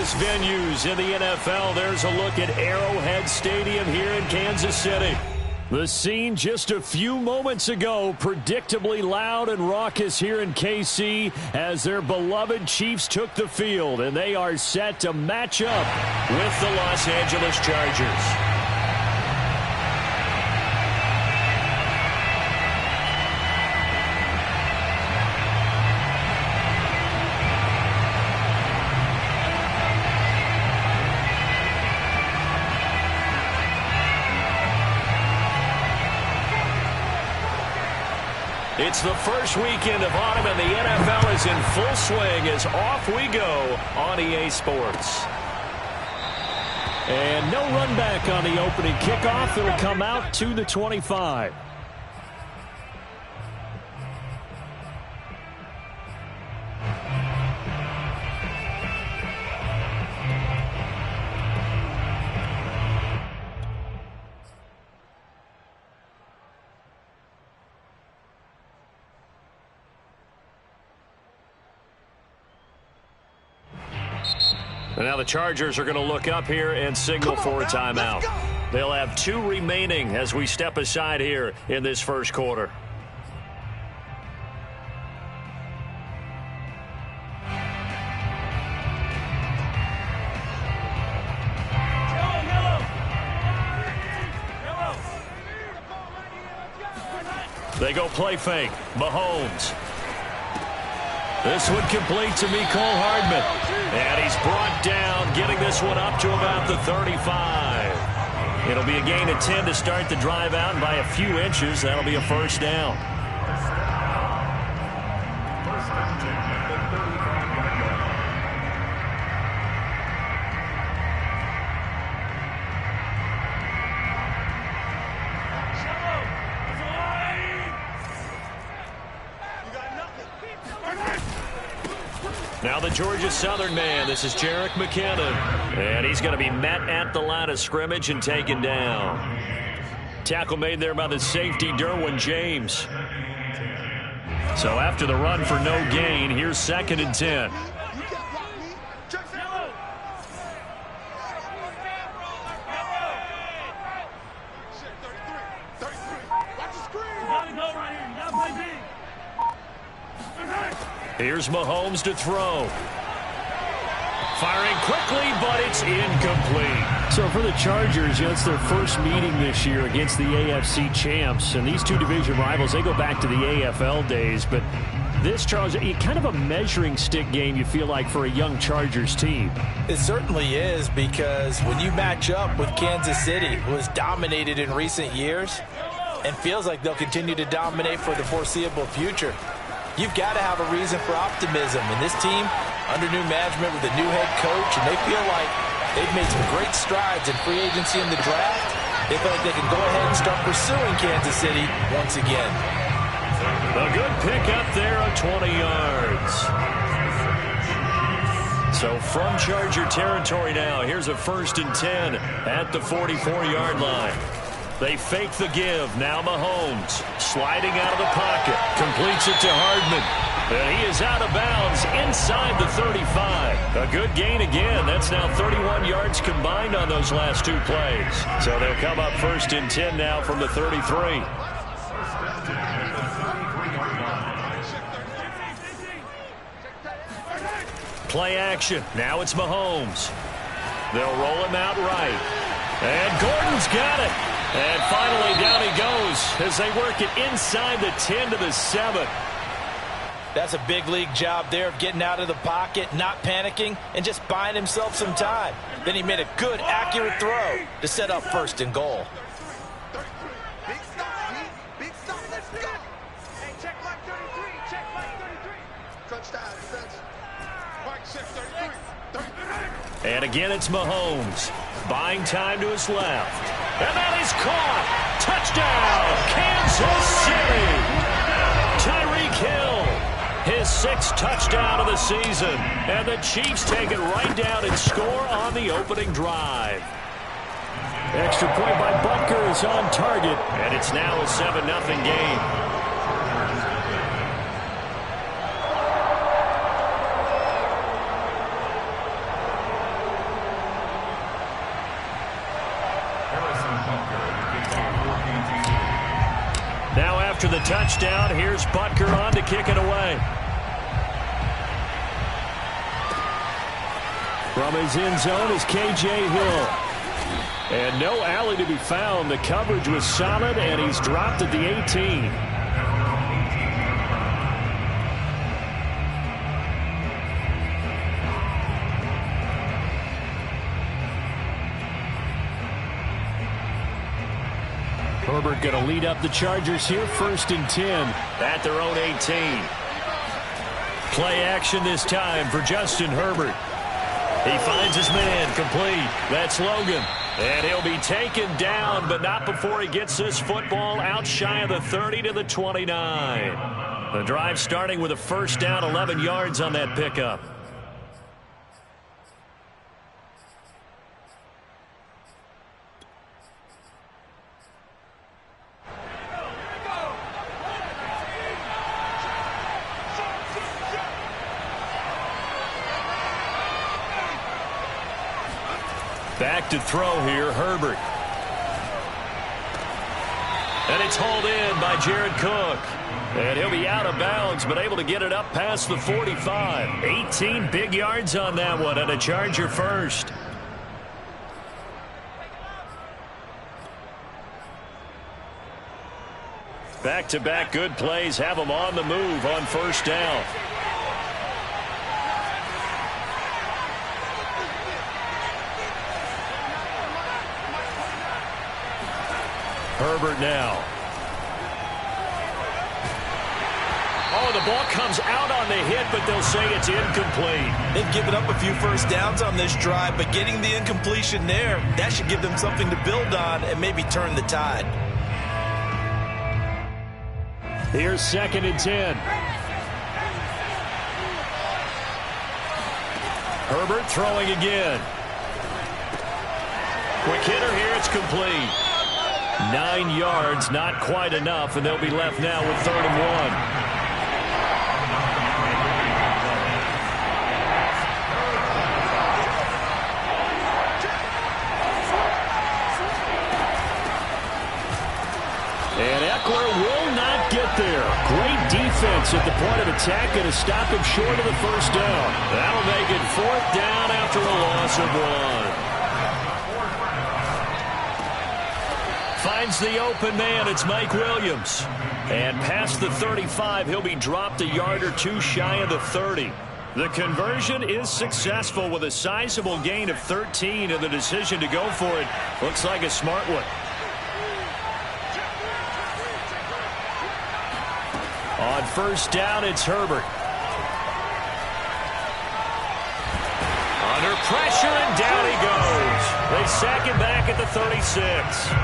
biggest venues in the NFL. There's a look at Arrowhead Stadium here in Kansas City. The scene just a few moments ago, predictably loud and raucous here in KC as their beloved Chiefs took the field, and they are set to match up with the Los Angeles Chargers. It's the first weekend of autumn, and the NFL is in full swing as off we go on EA Sports. And no run back on the opening kickoff. It'll come out to the 25. And now the Chargers are going to look up here and signal for a timeout. They'll have 2 remaining as we step aside here in this first quarter. They go play fake. Mahomes. This one complete to Mecole Hardman. And he's brought down, getting this one up to about the 35. It'll be a gain of 10 to start the drive out, and by a few inches, that'll be a first down. Now the Georgia Southern man, this is Jerick McKinnon. And he's going to be met at the line of scrimmage and taken down. Tackle made there by the safety, Derwin James. So after the run for no gain, here's 2nd and 10. Here's Mahomes to throw. Firing quickly, but it's incomplete. So for the Chargers, it's their first meeting this year against the AFC champs. And these two division rivals, they go back to the AFL days. But this, Charles, kind of a measuring stick game, you feel like, for a young Chargers team. It certainly is, because when you match up with Kansas City, who has dominated in recent years and feels like they'll continue to dominate for the foreseeable future, you've got to have a reason for optimism. And this team, under new management with a new head coach, and they feel like they've made some great strides in free agency in the draft. They feel like they can go ahead and start pursuing Kansas City once again. A good pickup there of 20 yards. So from Charger territory now, here's a 1st and 10 at the 44-yard line. They fake the give. Now Mahomes sliding out of the pocket. Completes it to Hardman. And he is out of bounds inside the 35. A good gain again. That's now 31 yards combined on those last 2 plays. So they'll come up 1st and 10 now from the 33. Play action. Now it's Mahomes. They'll roll him out right. And Gordon's got it. And finally, down he goes as they work it inside the 10 to the 7. That's a big league job there of getting out of the pocket, not panicking, and just buying himself some time. Then he made a good, accurate throw to set up 1st and goal. Big stop, let's go. Hey, check Mike 33, check Mike 33. Touchdown, defense. Mike check 33. And again, it's Mahomes. Buying time to his left. And that is caught. Touchdown, Kansas City. Tyreek Hill, his 6th touchdown of the season. And the Chiefs take it right down and score on the opening drive. Extra point by Butker is on target. And it's now a 7-0 game. after the touchdown. Here's Butker on to kick it away. From his end zone is K.J. Hill. And no alley to be found. The coverage was solid, and he's dropped at the 18. Herbert going to lead up the Chargers here, 1st and 10 at their own 18. Play action this time for Justin Herbert. He finds his man, complete. That's Logan. And he'll be taken down, but not before he gets this football out shy of the 30 to the 29. The drive starting with a 1st down, 11 yards on that pickup. Back to throw here, Herbert. And it's hauled in by Jared Cook. And he'll be out of bounds, but able to get it up past the 45. 18 big yards on that one, and a Charger first. Back-to-back good plays have them on the move on 1st down. Herbert now. Oh, the ball comes out on the hit, but they'll say it's incomplete. They've given up a few 1st downs on this drive, but getting the incompletion there, that should give them something to build on and maybe turn the tide. Here's 2nd and 10. Herbert throwing again. Quick hitter here, it's complete. 9 yards, not quite enough, and they'll be left now with 3rd and 1. And Eckler will not get there. Great defense at the point of attack, and to stop him short of the 1st down. That'll make it 4th down after a loss of 1. Finds the open man. It's Mike Williams. And past the 35, he'll be dropped a yard or two shy of the 30. The conversion is successful with a sizable gain of 13, and the decision to go for it looks like a smart one. On 1st down, it's Herbert. Under pressure, and down he goes. They sack him back at the 36.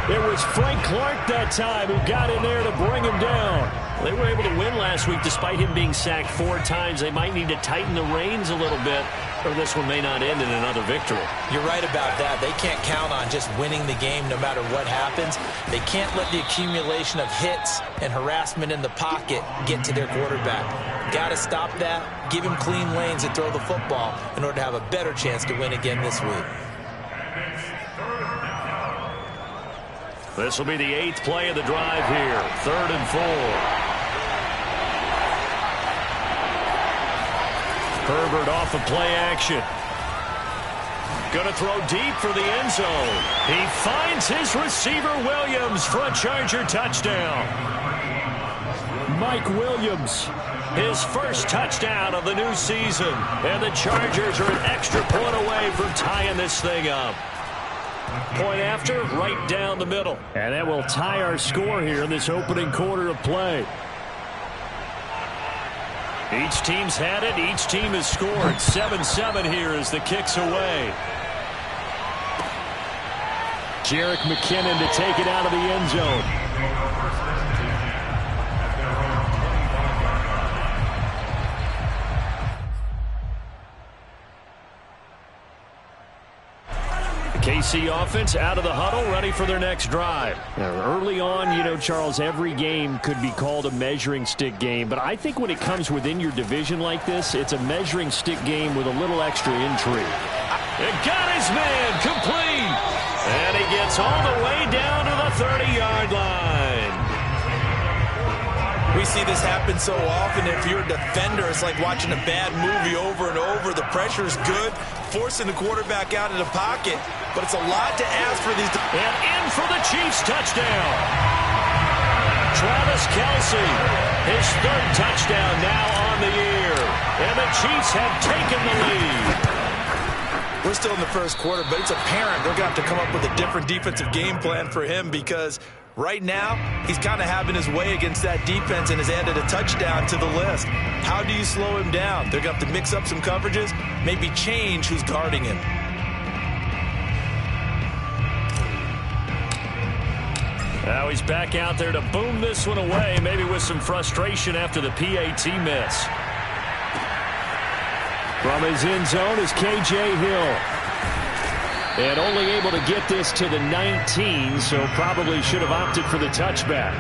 It was Frank Clark that time who got in there to bring him down. They were able to win last week despite him being sacked 4 times. They might need to tighten the reins a little bit, or this one may not end in another victory. You're right about that. They can't count on just winning the game no matter what happens. They can't let the accumulation of hits and harassment in the pocket get to their quarterback. Got to stop that, give him clean lanes and throw the football in order to have a better chance to win again this week. This will be the 8th play of the drive here. 3rd and 4. Herbert off of play action. Going to throw deep for the end zone. He finds his receiver Williams for a Charger touchdown. Mike Williams, his 1st touchdown of the new season. And the Chargers are an extra point away from tying this thing up. Point after, right down the middle. And that will tie our score here in this opening quarter of play. Each team's had it. Each team has scored. 7-7 here as the kick's away. Jerick McKinnon to take it out of the end zone. KC offense out of the huddle, ready for their next drive. Now, early on, you know, Charles, every game could be called a measuring stick game, but I think when it comes within your division like this, it's a measuring stick game with a little extra intrigue. It got his man complete, and he gets all the way down to the 30-yard line. We see this happen so often. If you're a defender, it's like watching a bad movie over and over. The pressure is good, forcing the quarterback out of the pocket, but it's a lot to ask for these. And in for the Chiefs touchdown. Travis Kelce, his third touchdown now on the year. And the Chiefs have taken the lead. We're still in the first quarter, but it's apparent they're going to have to come up with a different defensive game plan for him because right now he's kind of having his way against that defense and has added a touchdown to the list. How do you slow him down? They're going to have to mix up some coverages, maybe change who's guarding him. Now he's back out there to boom this one away, maybe with some frustration after the PAT miss. From his end zone is K.J. Hill. And only able to get this to the 19, so probably should have opted for the touchback.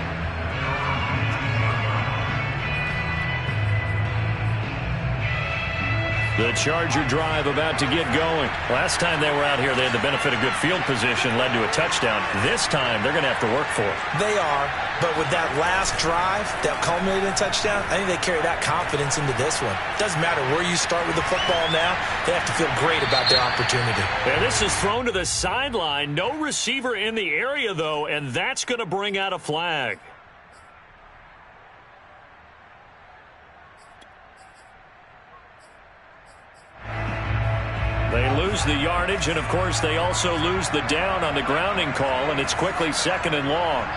The Charger drive about to get going. Last time they were out here, they had the benefit of good field position, led to a touchdown. This time, they're going to have to work for it. They are, but with that last drive that culminated in a touchdown, I think they carry that confidence into this one. Doesn't matter where you start with the football now, they have to feel great about their opportunity. And this is thrown to the sideline. No receiver in the area, though, and that's going to bring out a flag. They lose the yardage, and, of course, they also lose the down on the grounding call, and it's quickly second and long.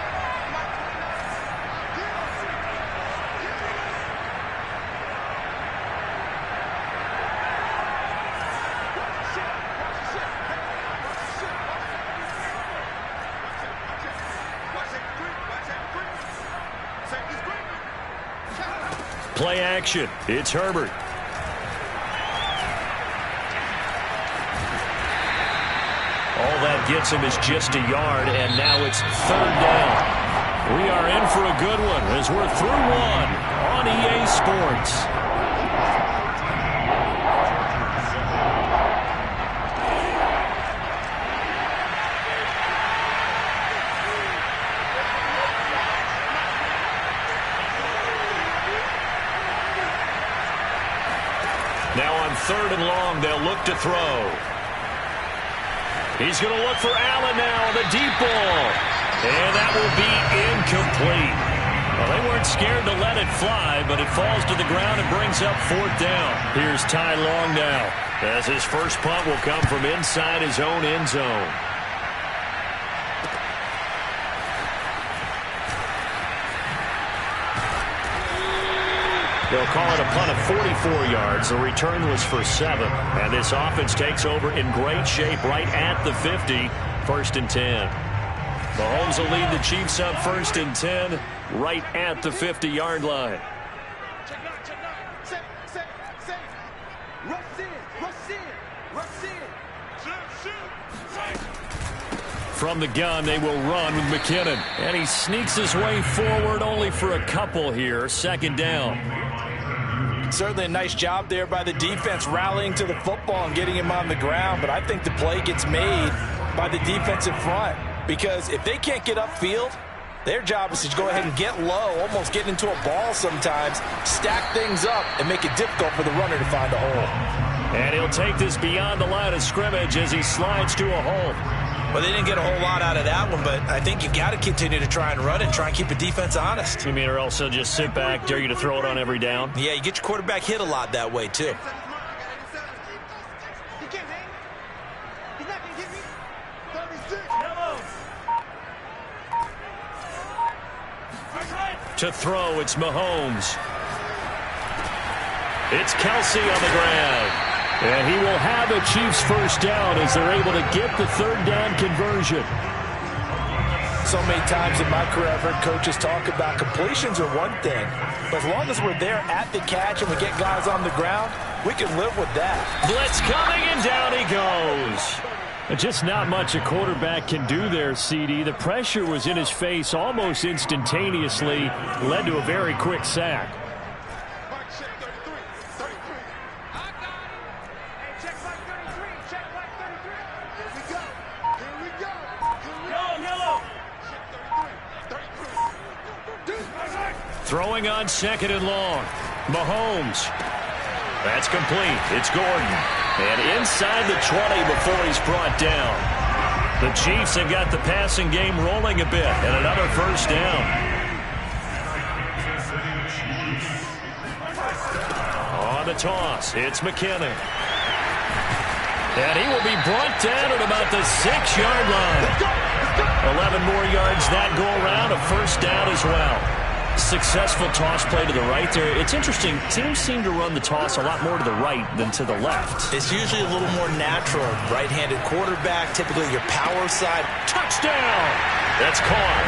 Play action. It's Herbert. All that gets him is just a yard, and now it's third down. We are in for a good one as we're through one on EA Sports. Now on third and long, they'll look to throw. He's going to look for Allen now on the deep ball. And that will be incomplete. Well, they weren't scared to let it fly, but it falls to the ground and brings up fourth down. Here's Ty Long now, as his first punt will come from inside his own end zone. They'll call it a punt of 44 yards. The return was for 7. And this offense takes over in great shape right at the 50. First and 10. Mahomes will lead the Chiefs up first and 10 right at the 50-yard line. From the gun, they will run with McKinnon. And he sneaks his way forward only for a couple here. Second down. Certainly a nice job there by the defense rallying to the football and getting him on the ground, but I think the play gets made by the defensive front because if they can't get upfield, their job is to go ahead and get low, almost get into a ball sometimes, stack things up, and make it difficult for the runner to find a hole. And he'll take this beyond the line of scrimmage as he slides to a hole. Well, they didn't get a whole lot out of that one, but I think you've got to continue to try and run it, try and keep the defense honest. You mean, or else they'll just sit back, dare you to throw it on every down? Yeah, you get your quarterback hit a lot that way, too. To throw, it's Mahomes. It's Kelce on the ground. And he will have a Chiefs first down as they're able to get the third down conversion. So many times in my career, I've heard coaches talk about completions are one thing, but as long as we're there at the catch and we get guys on the ground, we can live with that. Blitz coming, and down he goes. Just not much a quarterback can do there, CD. The pressure was in his face almost instantaneously, led to a very quick sack. Throwing on 2nd and long. Mahomes. That's complete. It's Gordon. And inside the 20 before he's brought down. The Chiefs have got the passing game rolling a bit. And another first down. On the toss, it's McKinnon. And he will be brought down at about the 6-yard line. 11 more yards that go around. A first down as well. Successful toss play to the right there. It's interesting. Teams seem to run the toss a lot more to the right than to the left. It's usually a little more natural. Right-handed quarterback, typically your power side. Touchdown! That's caught.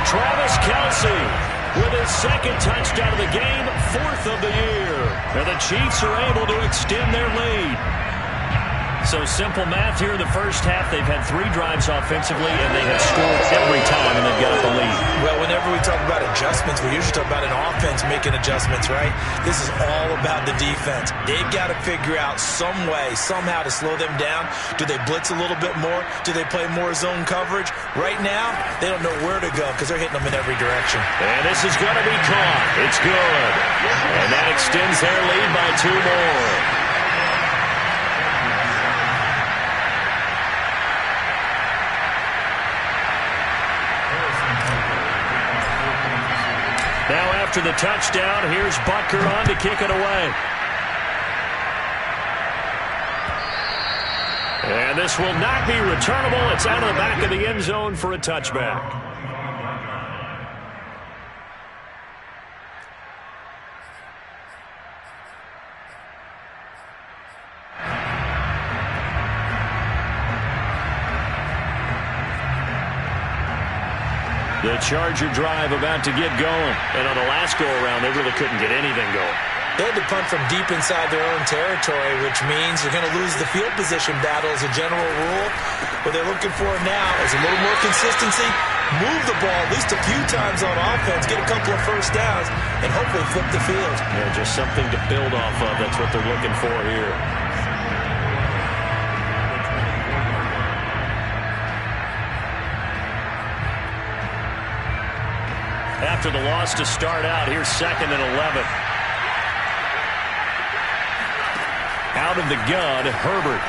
Travis Kelce with his 2nd touchdown of the game, 4th of the year. And the Chiefs are able to extend their lead. So simple math here in the first half. They've had 3 drives offensively, and they have scored every time, and they've got the lead. Well, whenever we talk about adjustments, we usually talk about an offense making adjustments, right? This is all about the defense. They've got to figure out some way, somehow to slow them down. Do they blitz a little bit more? Do they play more zone coverage? Right now, they don't know where to go because they're hitting them in every direction. And this is going to be caught. It's good. And that extends their lead by 2 more. Now after the touchdown, here's Butker on to kick it away. And this will not be returnable. It's out of the back of the end zone for a touchback. The Charger drive about to get going. And on the last go-around, they really couldn't get anything going. They had to punt from deep inside their own territory, which means they're going to lose the field position battle as a general rule. What they're looking for now is a little more consistency, move the ball at least a few times on offense, get a couple of first downs, and hopefully flip the field. Yeah, just something to build off of. That's what they're looking for here. After the loss to start out, here's 2nd and 11. Out of the gun, Herbert.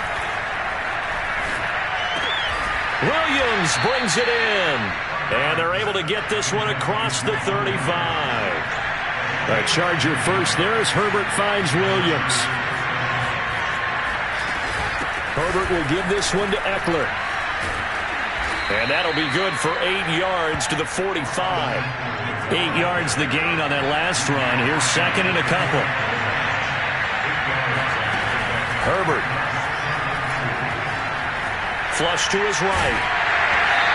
Williams brings it in. And they're able to get this one across the 35. A Charger first there as Herbert finds Williams. Herbert will give this one to Eckler. And that'll be good for 8 yards to the 45. 8 yards the gain on that last run. Here's 2nd and a couple. Herbert. Flush to his right.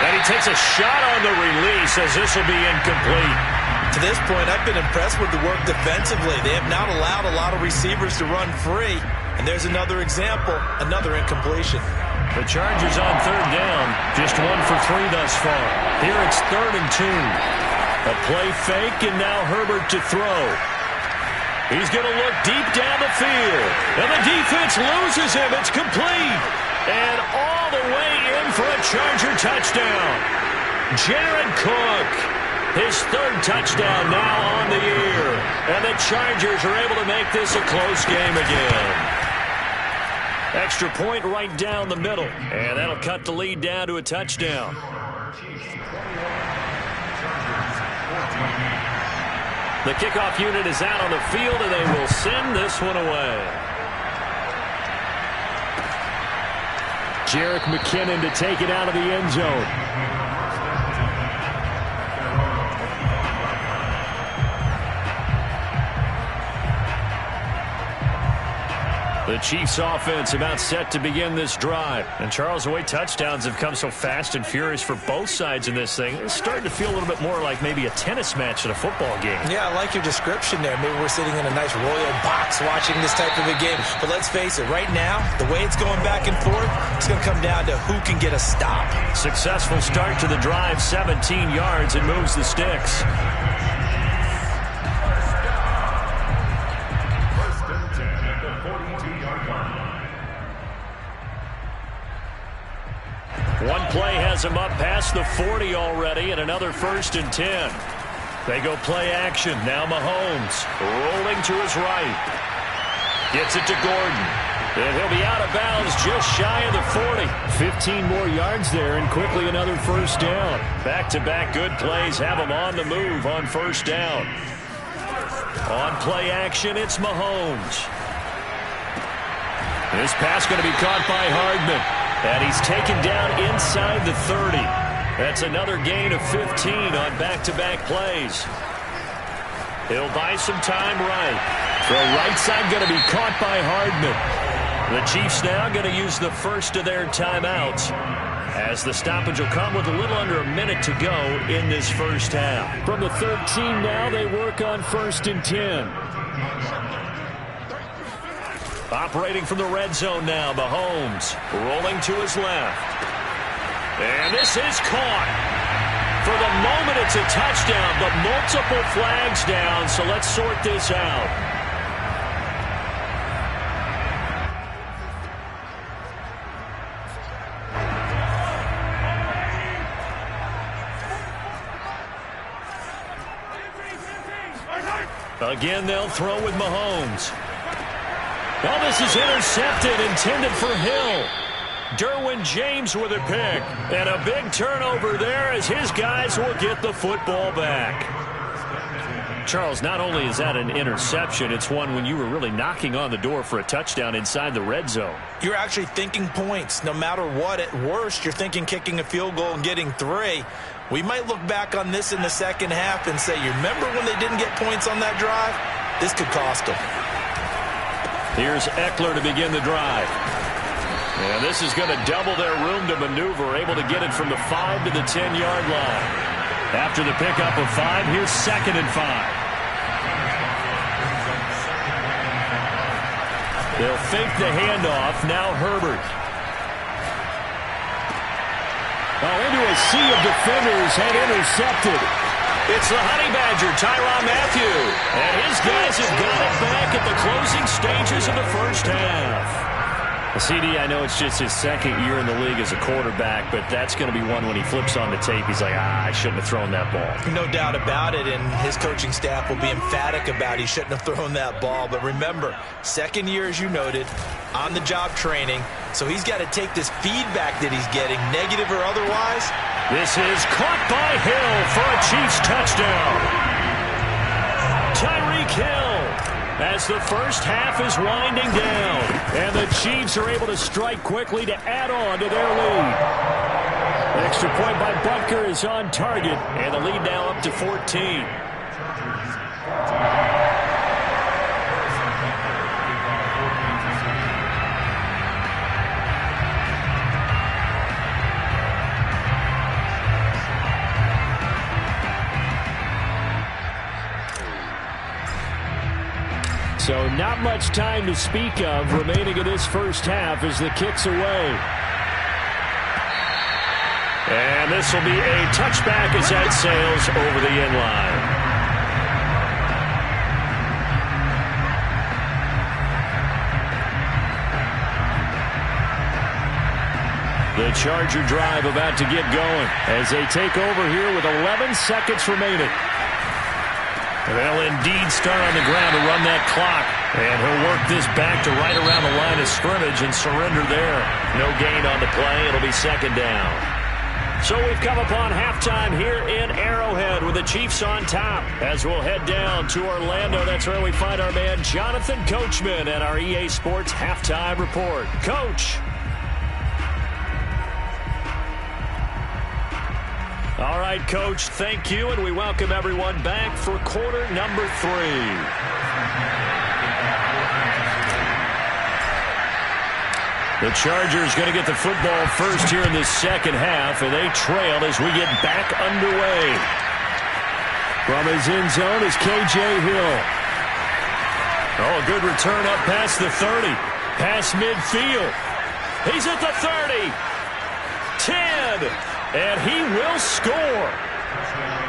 And he takes a shot on the release as this will be incomplete. To this point, I've been impressed with the work defensively. They have not allowed a lot of receivers to run free. And there's another example, another incompletion. The Chargers on 3rd down. Just 1 for 3 thus far. Here it's 3rd and 2. A play fake, and now Herbert to throw. He's going to look deep down the field. And the defense loses him. It's complete. And all the way in for a Charger touchdown. Jared Cook. His 3rd touchdown now on the year. And the Chargers are able to make this a close game again. Extra point right down the middle. And that'll cut the lead down to a touchdown. The kickoff unit is out on the field, and they will send this one away. Jerick McKinnon to take it out of the end zone. The Chiefs offense about set to begin this drive. And Charles, the way touchdowns have come so fast and furious for both sides in this thing, it's starting to feel a little bit more like maybe a tennis match at a football game. Yeah, I like your description there. Maybe we're sitting in a nice royal box watching this type of a game. But let's face it, right now, the way it's going back and forth, it's going to come down to who can get a stop. Successful start to the drive, 17 yards, and moves the sticks. One play has him up past the 40 already, and another 1st and 10. They go play action. Now Mahomes rolling to his right. Gets it to Gordon. And he'll be out of bounds just shy of the 40. 15 more yards there and quickly another first down. Back-to-back good plays have him on the move on first down. On play action, it's Mahomes. This pass going to be caught by Hardman. And he's taken down inside the 30. That's another gain of 15 on back-to-back plays. He'll buy some time right. The right side going to be caught by Hardman. The Chiefs now going to use the first of their timeouts as the stoppage will come with a little under a minute to go in this first half. From the 13 now, they work on 1st and 10. Operating from the red zone now, Mahomes rolling to his left. And this is caught. For the moment, it's a touchdown, but multiple flags down, so let's sort this out. Again, they'll throw with Mahomes. Oh, this is intercepted, intended for Hill. Derwin James with a pick. And a big turnover there as his guys will get the football back. Charles, not only is that an interception, it's one when you were really knocking on the door for a touchdown inside the red zone. You're actually thinking points. No matter what, at worst, you're thinking kicking a field goal and getting 3. We might look back on this in the second half and say, you remember when they didn't get points on that drive? This could cost them. Here's Eckler to begin the drive. And this is going to double their room to maneuver, able to get it from the 5 to the 10-yard line. After the pickup of 5, here's 2nd and 5. They'll fake the handoff. Now Herbert. Into a sea of defenders and intercepted. It's the Honey Badger, Tyrann Mathieu. And his guys have got it back at the closing stages of the first half. CD, I know it's just his 2nd year in the league as a quarterback, but that's going to be one when he flips on the tape. He's like, I shouldn't have thrown that ball. No doubt about it, and his coaching staff will be emphatic about he shouldn't have thrown that ball. But remember, 2nd year, as you noted, on-the-job training, so he's got to take this feedback that he's getting, negative or otherwise. This is caught by Hill for a Chiefs touchdown. Tyreek Hill. As the first half is winding down. And the Chiefs are able to strike quickly to add on to their lead. Extra point by Butker is on target. And the lead now up to 14. So not much time to speak of remaining in this first half as the kick's away. And this will be a touchback as that sails over the end line. The Charger drive about to get going as they take over here with 11 seconds remaining. They'll indeed start on the ground to run that clock. And he'll work this back to right around the line of scrimmage and surrender there. No gain on the play. It'll be 2nd down. So we've come upon halftime here in Arrowhead with the Chiefs on top. As we'll head down to Orlando, that's where we find our man Jonathan Coachman at our EA Sports Halftime Report. Coach. All right, Coach, thank you, and we welcome everyone back for quarter number 3. The Chargers going to get the football first here in this second half, and they trail as we get back underway. From his end zone is K.J. Hill. Oh, a good return up past the 30. Past midfield. He's at the 30. 10. And he will score.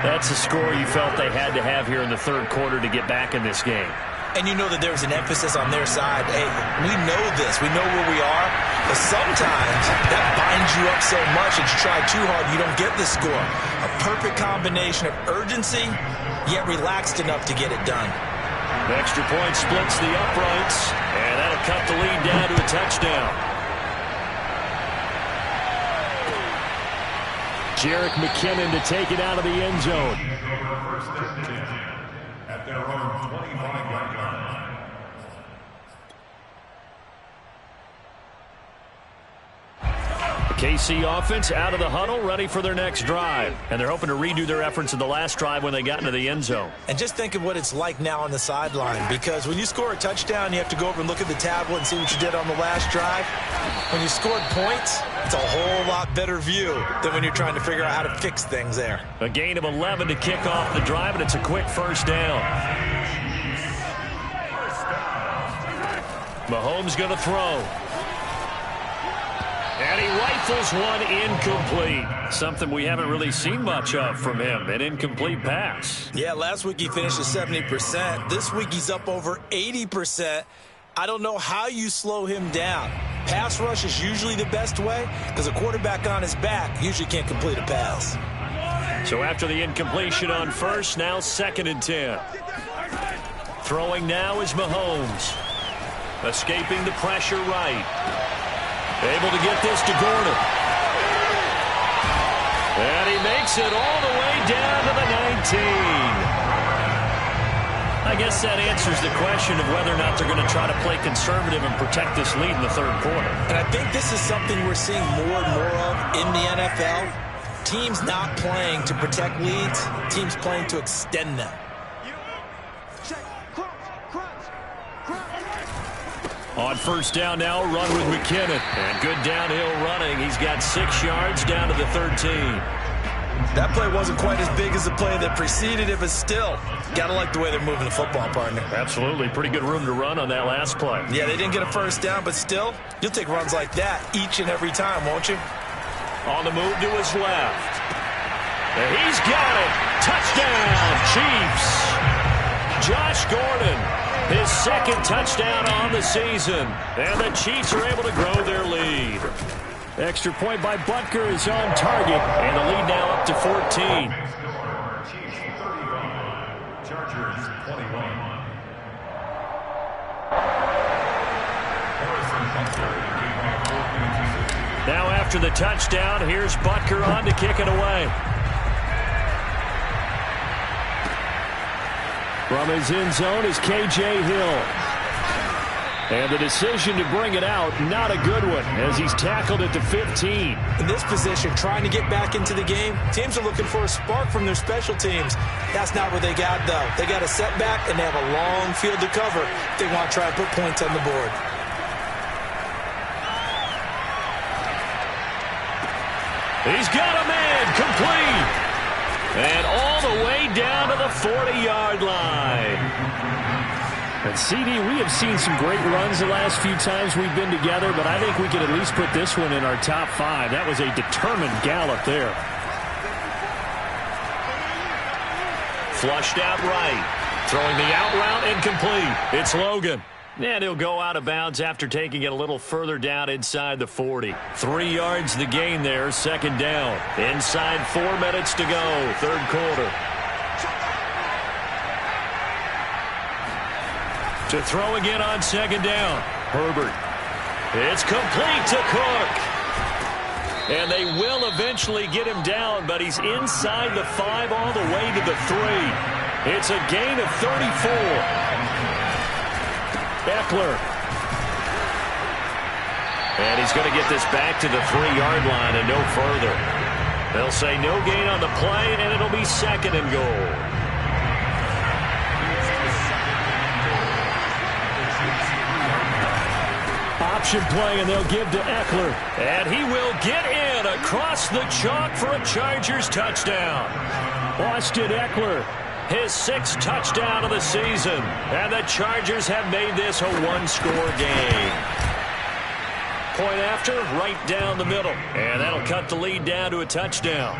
That's a score you felt they had to have here in the third quarter to get back in this game. And you know that there's an emphasis on their side. Hey, we know this. We know where we are. But sometimes that binds you up so much that you try too hard, you don't get the score. A perfect combination of urgency yet relaxed enough to get it done. The extra point splits the uprights, and that'll cut the lead down to a touchdown. Jerick McKinnon to take it out of the end zone. At their own 25-yard line. KC offense out of the huddle, ready for their next drive. And they're hoping to redo their efforts in the last drive when they got into the end zone. And just think of what it's like now on the sideline, because when you score a touchdown, you have to go over and look at the tablet and see what you did on the last drive. When you scored points, it's a whole lot better view than when you're trying to figure out how to fix things there. A gain of 11 to kick off the drive, and it's a quick first down. Mahomes going to throw. And he rifles one incomplete. Something we haven't really seen much of from him, an incomplete pass. Yeah, last week he finished at 70%. This week he's up over 80%. I don't know how you slow him down. Pass rush is usually the best way because a quarterback on his back usually can't complete a pass. So after the incompletion on first, now 2nd and 10. Throwing now is Mahomes. Escaping the pressure right. Able to get this to Gordon. And he makes it all the way down to the 19. I guess that answers the question of whether or not they're going to try to play conservative and protect this lead in the third quarter. And I think this is something we're seeing more and more of in the NFL. Teams not playing to protect leads, teams playing to extend them. On first down now, run with McKinnon. And good downhill running. He's got 6 yards down to the 13. That play wasn't quite as big as the play that preceded it, but still, got to like the way they're moving the football, partner. Absolutely. Pretty good room to run on that last play. Yeah, they didn't get a first down, but still, you'll take runs like that each and every time, won't you? On the move to his left. And he's got it. Touchdown, Chiefs. Josh Gordon. His 2nd touchdown on the season. And the Chiefs are able to grow their lead. Extra point by Butker is on target. And the lead now up to 14. Chiefs 35, Chargers 21. Now after the touchdown, here's Butker on to kick it away. From his end zone is K.J. Hill. And the decision to bring it out, not a good one, as he's tackled at the 15. In this position, trying to get back into the game, teams are looking for a spark from their special teams. That's not what they got, though. They got a setback, and they have a long field to cover if they want to try and put points on the board. He's got a man, complete. And all the way down to the 40-yard line. And CD, we have seen some great runs the last few times we've been together, but I think we could at least put this one in our top 5. That was a determined gallop there. Flushed out right. Throwing the out route incomplete. It's Logan. And he'll go out of bounds after taking it a little further down inside the 40. 3 yards the gain there, 2nd down. Inside 4 minutes to go, 3rd quarter. To throw again on 2nd down. Herbert. It's complete to Cook. And they will eventually get him down, but he's inside the 5 all the way to the 3. It's a gain of 34. Eckler. And he's going to get this back to the 3-yard line and no further. They'll say no gain on the play, and it'll be 2nd and goal. Option play, and they'll give to Eckler. And he will get in across the chalk for a Chargers touchdown. Austin Eckler. His 6th touchdown of the season. And the Chargers have made this a 1-score game. Point after, right down the middle. And that'll cut the lead down to a touchdown.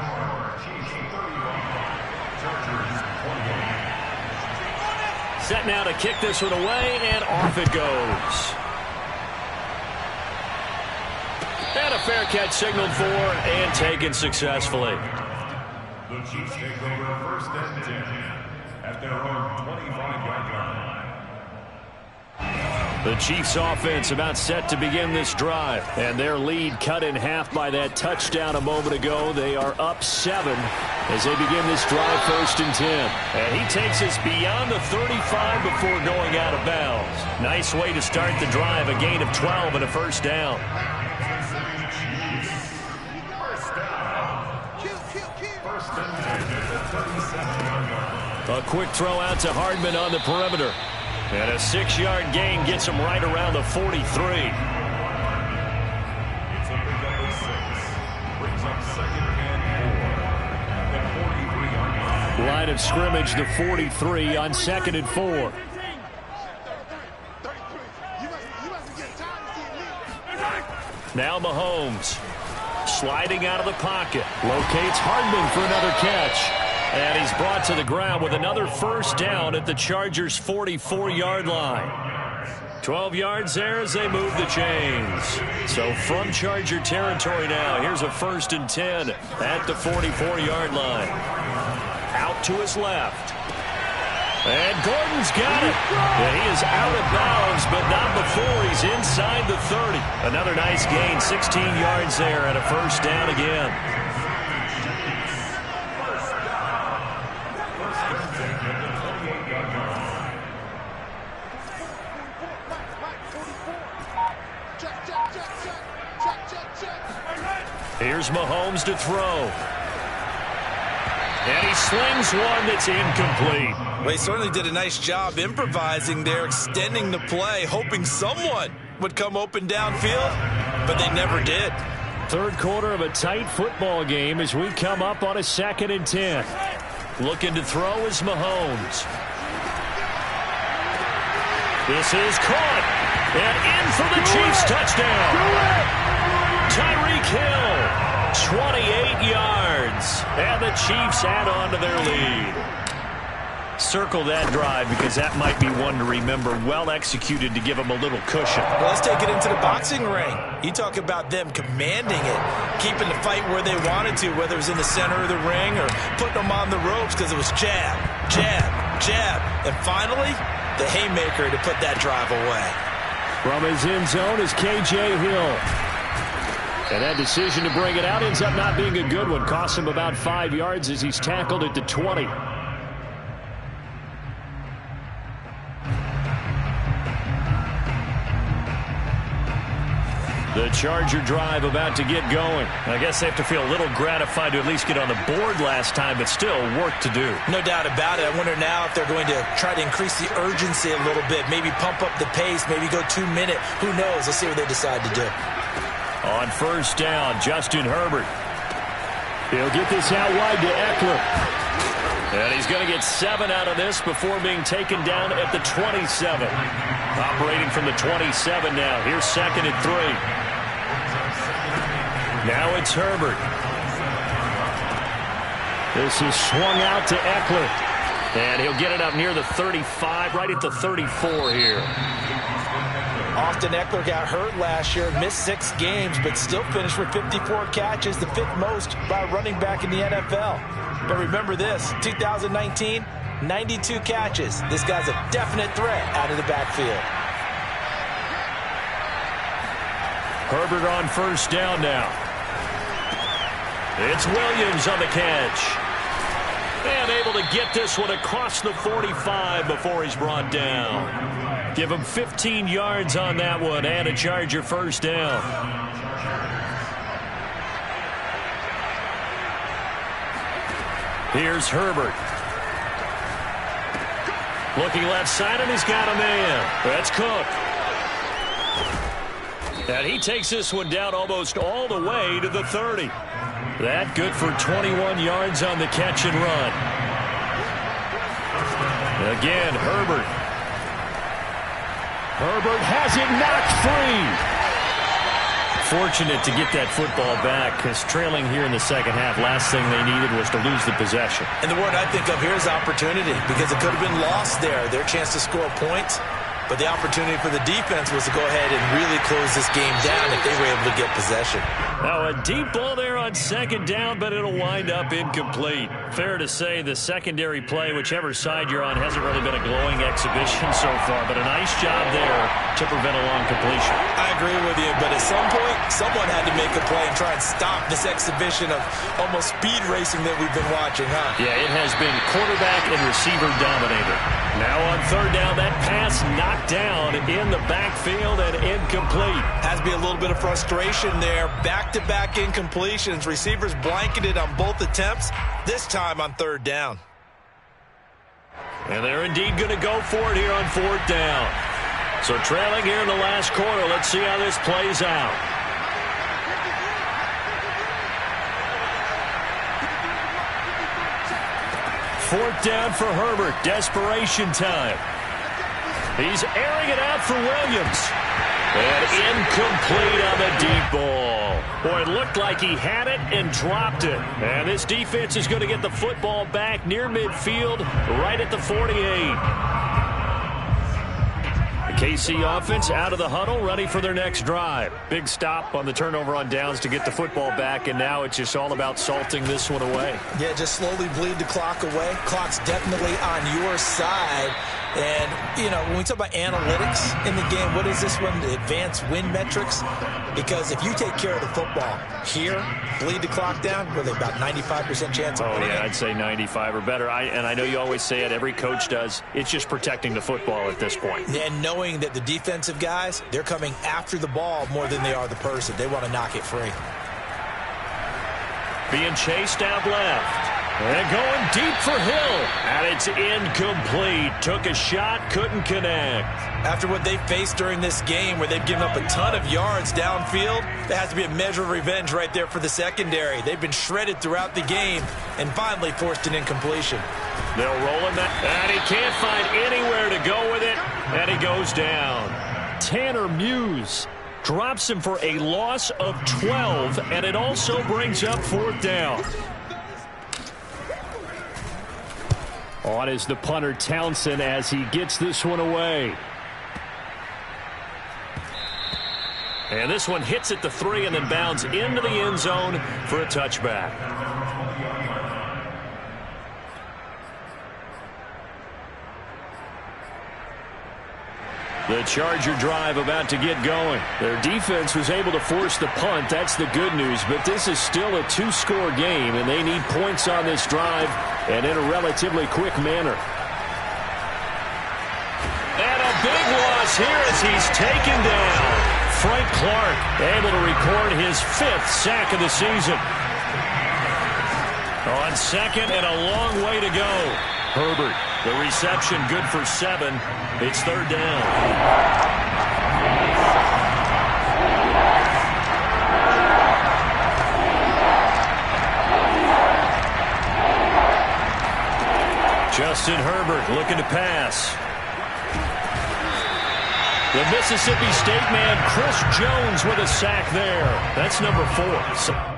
Set now to kick this one away, and off it goes. And a fair catch signaled for and taken successfully. The Chiefs take over 1st and 10 at their own 25-yard line. The Chiefs offense about set to begin this drive, and their lead cut in half by that touchdown a moment ago. They are up 7 as they begin this drive, 1st and 10. And he takes us beyond the 35 before going out of bounds. Nice way to start the drive, a gain of 12 and a 1st down. A quick throw out to Hardman on the perimeter. And a 6-yard gain gets him right around the 43. It's a pickup of 6. Brings up 2nd and 4 at the 43-yard line. Line of scrimmage, the 43 on 2nd and 4. Now Mahomes sliding out of the pocket. Locates Hardman for another catch. And he's brought to the ground with another 1st down at the Chargers' 44-yard line. 12 yards there as they move the chains. So from Charger territory now, here's a 1st and 10 at the 44-yard line. Out to his left. And Gordon's got it. And he is out of bounds, but not before he's inside the 30. Another nice gain, 16 yards there and a 1st down again. Here's Mahomes to throw. And he slings one that's incomplete. Well, he certainly did a nice job improvising there, extending the play, hoping someone would come open downfield, but they never did. 3rd quarter of a tight football game as we come up on a 2nd and 10. Looking to throw is Mahomes. This is caught. And in for the Chiefs touchdown. Tyreek Hill, 28 yards. And the Chiefs add on to their lead. Circle that drive because that might be one to remember. Well executed to give them a little cushion. Well, let's take it into the boxing ring. You talk about them commanding it, keeping the fight where they wanted to, whether it was in the center of the ring or putting them on the ropes because it was jab, jab, jab. And finally, the haymaker to put that drive away. From his end zone is K.J. Hill. And that decision to bring it out ends up not being a good one. Costs him about 5 yards as he's tackled at the 20. The Charger drive about to get going. I guess they have to feel a little gratified to at least get on the board last time, but still work to do. No doubt about it. I wonder now if they're going to try to increase the urgency a little bit, maybe pump up the pace, maybe go 2-minute. Who knows? Let's see what they decide to do. On 1st down, Justin Herbert. He'll get this out wide to Eckler. And he's going to get 7 out of this before being taken down at the 27. Operating from the 27 now. Here's 2nd and 3. Now it's Herbert. This is swung out to Eckler. And he'll get it up near the 35, right at the 34 here. Austin Eckler got hurt last year, missed 6 games, but still finished with 54 catches, the 5th most by a running back in the NFL. But remember this, 2019, 92 catches. This guy's a definite threat out of the backfield. Herbert on 1st down now. It's Williams on the catch. And able to get this one across the 45 before he's brought down. Give him 15 yards on that one and a Charger 1st down. Here's Herbert. Looking left side, and he's got a man. That's Cook. And he takes this one down almost all the way to the 30. That good for 21 yards on the catch and run. Again, Herbert. Herbert has it knocked free. Fortunate to get that football back because trailing here in the 2nd half, last thing they needed was to lose the possession. And the word I think of here is opportunity because it could have been lost there. Their chance to score points. But the opportunity for the defense was to go ahead and really close this game down if they were able to get possession. Now, a deep ball there on second down, but it'll wind up incomplete. Fair to say the secondary play, whichever side you're on, hasn't really been a glowing exhibition so far, but a nice job there to prevent a long completion. I agree with you, but at some point, someone had to make a play and try and stop this exhibition of almost speed racing that we've been watching, huh? Yeah, it has been quarterback and receiver dominated. Now on third down, that pass knocked down in the backfield and incomplete. Has to be a little bit of frustration there. Back-to-back incompletions. Receivers blanketed on both attempts, this time on third down. And they're indeed going to go for it here on fourth down. So trailing here in the last quarter, let's see how this plays out. Fourth down for Herbert. Desperation time. He's airing it out for Williams. And incomplete on the deep ball. Boy, it looked like he had it and dropped it. And this defense is going to get the football back near midfield, right at the 48. KC offense out of the huddle, ready for their next drive. Big stop on the turnover on downs to get the football back, and now it's just all about salting this one away. Yeah, just slowly bleed the clock away. Clock's definitely on your side. And, you know, when we talk about analytics in the game, what is this one? The advanced win metrics? Because if you take care of the football here, bleed the clock down, with about 95% chance of winning. Oh, yeah, I'd say 95 or better. And I know you always say it, every coach does. It's just protecting the football at this point. And knowing that the defensive guys, they're coming after the ball more than they are the person. They want to knock it free. Being chased out left. And going deep for Hill. And it's incomplete. Took a shot, couldn't connect. After what they faced during this game where they've given up a ton of yards downfield, there has to be a measure of revenge right there for the secondary. They've been shredded throughout the game and finally forced an incompletion. They'll roll him that. And he can't find anywhere to go with it. And he goes down. Tanner Muse drops him for a loss of 12. And it also brings up fourth down. On is the punter Townsend as he gets this one away. And this one hits at the 3 and then bounds into the end zone for a touchback. The Charger drive about to get going. Their defense was able to force the punt. That's the good news. But this is still a two-score game, and they need points on this drive and in a relatively quick manner. And a big loss here as he's taken down. Frank Clark able to record his 5th sack of the season. On second and a long way to go. Herbert, the reception good for 7. It's third down. Justin Herbert looking to pass. The Mississippi State man, Chris Jones, with a sack there. That's number 4.